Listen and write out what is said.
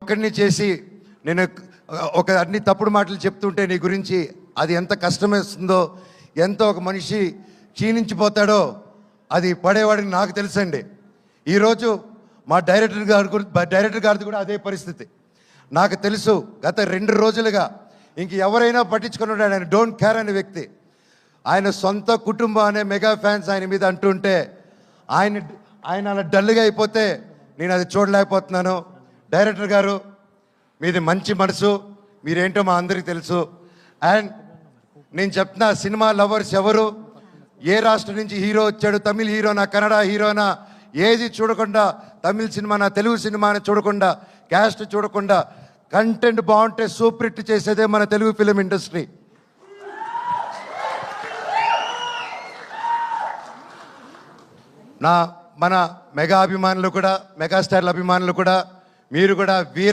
ఒక్కడిని చేసి నేను ఒక అన్ని తప్పుడు మాటలు చెప్తుంటే నీ గురించి అది ఎంత కష్టమేస్తుందో, ఎంత ఒక మనిషి క్షీణించిపోతాడో అది పడేవాడిని నాకు తెలుసండి. ఈరోజు మా డైరెక్టర్ గారిది కూడా అదే పరిస్థితి నాకు తెలుసు. గత 2 రోజులుగా ఇంక ఎవరైనా పట్టించుకున్నాడు, ఆయన డోంట్ కేర్ అనే వ్యక్తి. ఆయన సొంత కుటుంబం అనే మెగా ఫ్యాన్స్ ఆయన మీద అంటుంటే ఆయన అలా డల్గా అయిపోతే నేను అది చూడలేకపోతున్నాను. డైరెక్టర్ గారు, మీది మంచి మనసు, మీరేంటో మా అందరికీ తెలుసు. అండ్ నేను చెప్తున్నా, సినిమా లవర్స్ ఎవరు, ఏ రాష్ట్రం నుంచి హీరో వచ్చాడు, తమిళ హీరోనా కన్నడ హీరోనా ఏది చూడకుండా, తమిళ సినిమానా తెలుగు సినిమాని చూడకుండా, క్యాస్ట్ చూడకుండా, కంటెంట్ బాగుంటే సూపర్ హిట్ చేసేదే మన తెలుగు ఫిలిం ఇండస్ట్రీ. మన మెగా అభిమానులు కూడా, మెగాస్టార్ల అభిమానులు కూడా, మీరు కూడా వీర